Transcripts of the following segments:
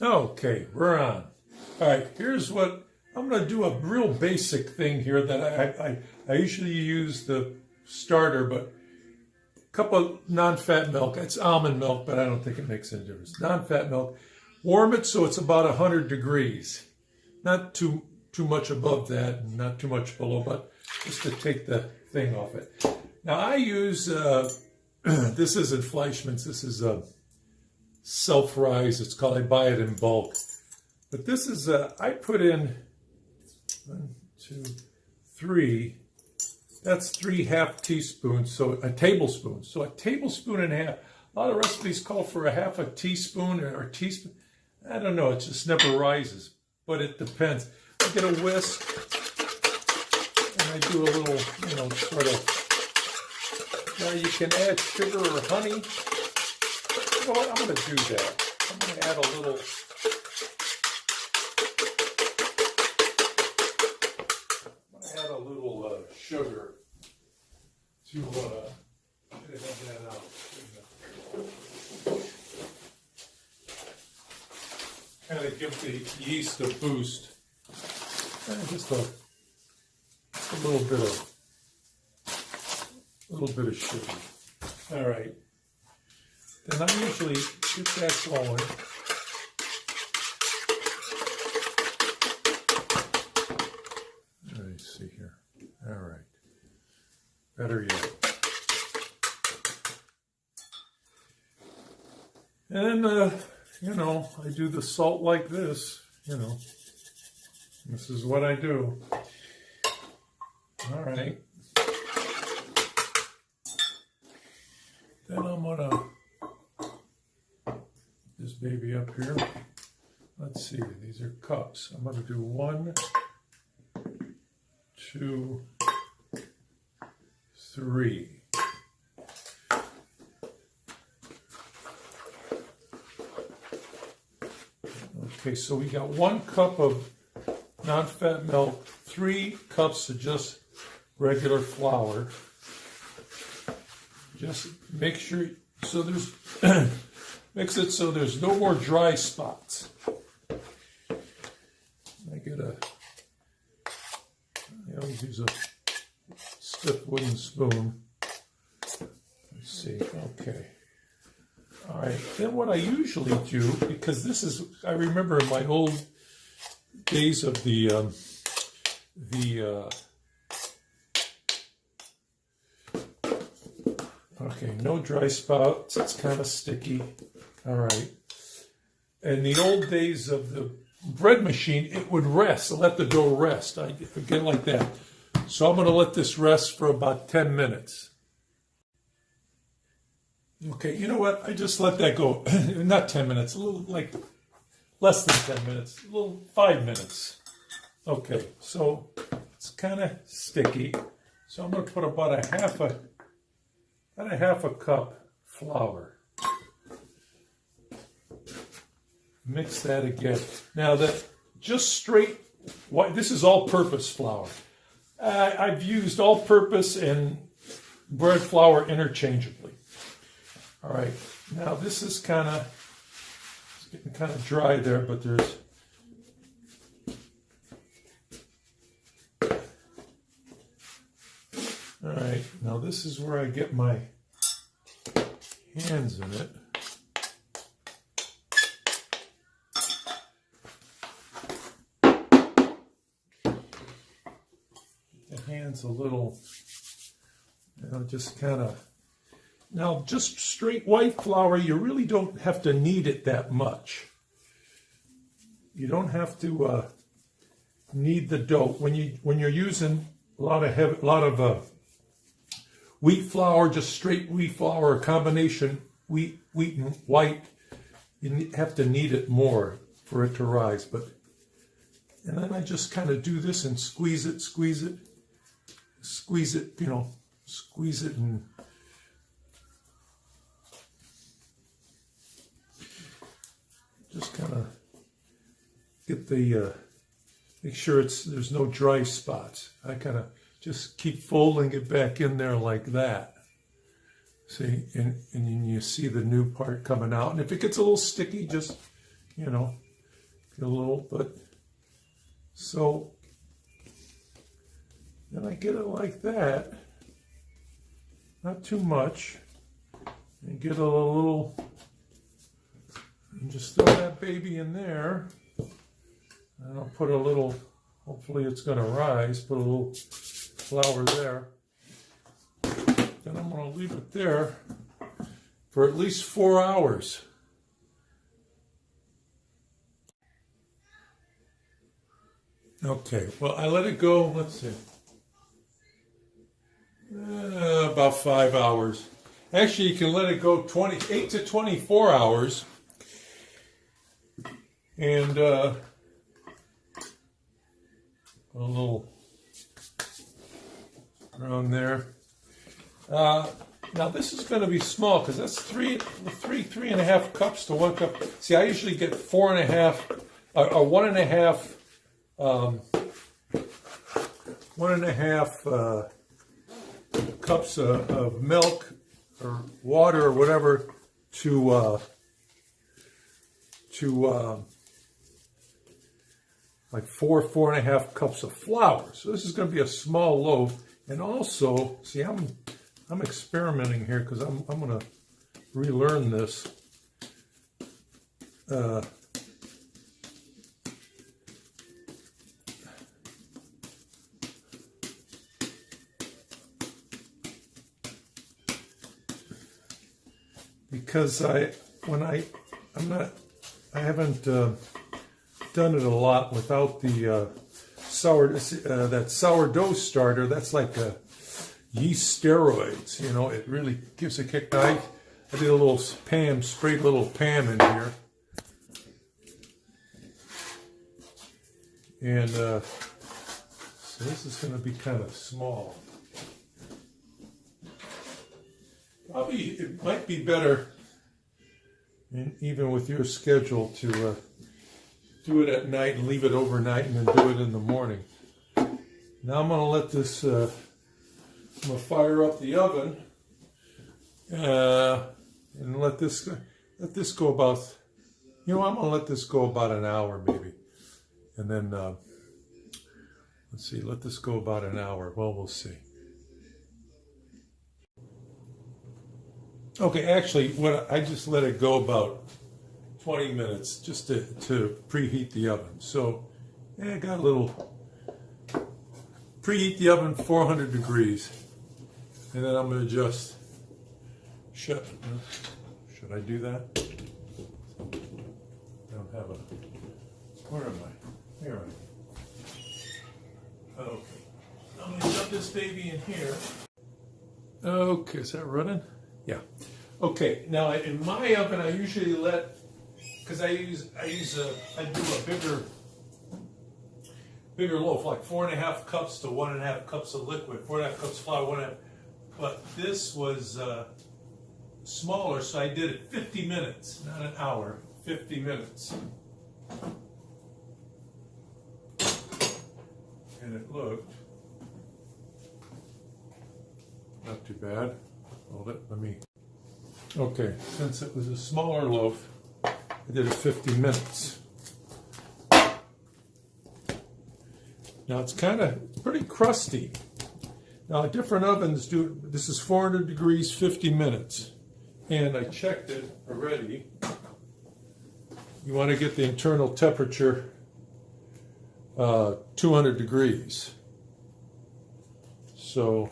Okay, we're on. All right, here's what I'm going to do, a real basic thing here that I usually use the starter, but a cup of non-fat milk. It's almond milk, but I don't think it makes any difference. Non-fat milk. Warm it so it's about 100 degrees. Not too much above that, and not too much below, but just to take the thing off it. Now I use, this isn't Fleischmann's, this is self-rise. It's called, I buy it in bulk. But this is, I put in 1, 2, 3, that's 3 half teaspoons, so a tablespoon. So a tablespoon and a half. A lot of recipes call for a half a teaspoon or a teaspoon. I don't know, it just never rises, but it depends. I get a whisk, and I do a little, sort of, now you can add sugar or honey. You know what, I'm going to do that. I'm going to add a little, sugar to have that out. Kind of give the yeast a boost. And just a little bit of sugar. All right. Then I usually get that going. Let me see here. All right. Better yet. And, I do the salt like this, This is what I do. All right. Then I'm going to this baby up here. Let's see. These are cups. I'm going to do 1, 2, 3. Okay, so we got 1 cup of non-fat milk, 3 cups of just regular flour. Just make sure, so there's, mix it so there's no more dry spots. I get I always use a stiff wooden spoon. Let's see, okay. All right, then what I usually do, because this is, I remember in my old days of okay, no dry spots, it's kind of sticky. All right. In the old days of the bread machine, it would rest, let the dough rest. I get like that. So I'm going to let this rest for about 10 minutes. Okay, you know what? I just let that go. Not 10 minutes, a little like less than 10 minutes, a little 5 minutes. Okay, so it's kind of sticky. So I'm going to put about a half a cup flour. Mix that again. Now that just straight white, this is all-purpose flour. I've used all-purpose and bread flour interchangeably. All right, now this is it's getting kind of dry there, but there's, all right, now this is where I get my hands in it. The hands a little, just kind of. Now, just straight white flour, you really don't have to knead it that much. You don't have to knead the dough when you're using a lot of wheat flour, just straight wheat flour, a combination wheat and white. You have to knead it more for it to rise. And then I just kind of do this and squeeze it, and. Just kind of get make sure there's no dry spots. I kind of just keep folding it back in there like that. See, and then you see the new part coming out. And if it gets a little sticky, just, a little, but so then I get it like that, not too much, and get a little, and just throw that baby in there, and I'll put a little, hopefully it's going to rise, put a little flour there. Then I'm going to leave it there for at least 4 hours. Okay, well, I let it go, let's see, about 5 hours. Actually, you can let it go 8 to 24 hours. And a little around there. Now this is going to be small because that's three and a half cups to 1 cup. See, I usually get 4.5 or 1.5 cups of milk or water or whatever to like 4.5 cups of flour. So this is going to be a small loaf. And also, see, I'm experimenting here because I'm going to relearn this. Because I haven't done it a lot without the that sourdough starter. That's like a yeast steroids, you know. It really gives a kick. I did a little Pam, sprayed a little Pam in here, and so this is going to be kind of small. Probably it might be better, and even with your schedule, to do it at night and leave it overnight and then do it in the morning. Now I'm going to let this, I'm going to fire up the oven and let this go about, you know, I'm going to let this go about an hour maybe. And then, let's see, let this go about an hour. Well, we'll see. Okay, actually, I just let it go about 20 minutes just to preheat the oven. So, yeah, I got a little, preheat the oven 400 degrees. And then I'm going to just should I do that? I don't have a, where am I? Here I am. Okay, I'm going to shove this baby in here. Okay, is that running? Yeah. Okay, now in my oven I usually let, because I do a bigger loaf, like 4.5 cups to 1.5 cups of liquid, 4.5 cups flour, 1.5. But this was smaller, so I did it 50 minutes, not an hour, 50 minutes. And it looked not too bad. Hold it, let me. Okay, since it was a smaller loaf, I did it 50 minutes. Now it's pretty crusty. Now different ovens do, this is 400 degrees, 50 minutes. And I checked it already. You want to get the internal temperature 200 degrees. So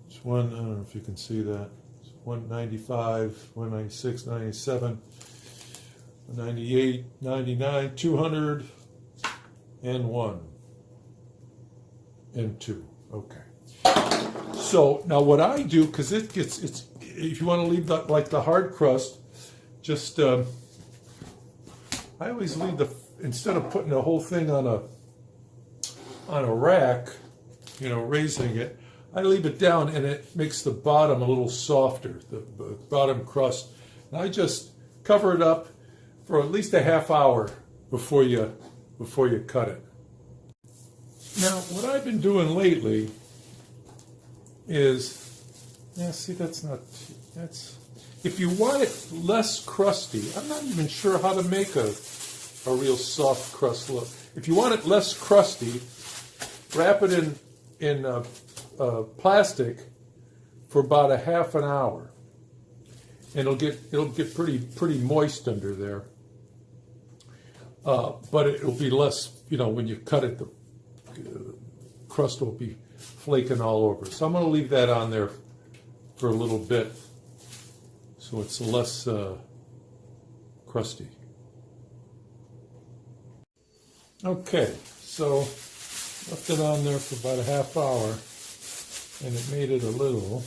it's I don't know if you can see that. It's 195, 196, 97, 198, 99, 200, and 1, and 2. Okay. So now what I do, because it's if you want to leave that like the hard crust, just I always leave instead of putting the whole thing on a rack, you know, raising it, I leave it down and it makes the bottom a little softer, the bottom crust. And I just cover it up for at least a half hour before you cut it. Now, what I've been doing lately is Yeah, see, that's not, that's, if you want it less crusty, I'm not even sure how to make a real soft crust loaf. If you want it less crusty, wrap it in plastic for about a half an hour, and it'll get pretty moist under there. But it'll be less, when you cut it, the crust will be flaking all over. So I'm going to leave that on there for a little bit, so it's less crusty. Okay, so left it on there for about a half hour, and it made it a little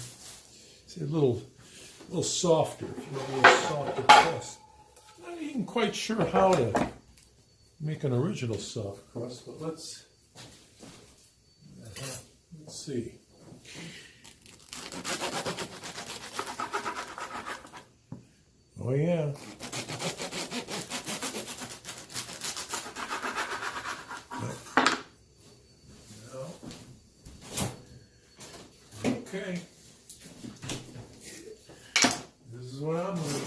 softer. If you want a little softer crust. I'm not even quite sure how to make an original soft crust, but let's see. Oh yeah. No. Okay. This is what I'm going to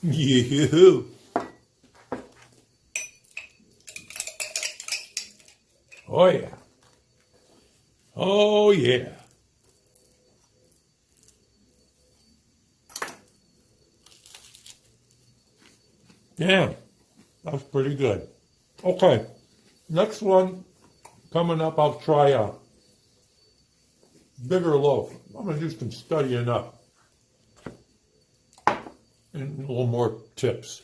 do. You. Oh yeah. Oh yeah. Yeah, that's pretty good. Okay, next one coming up, I'll try a bigger loaf. I'm going to do some studying up and a little more tips.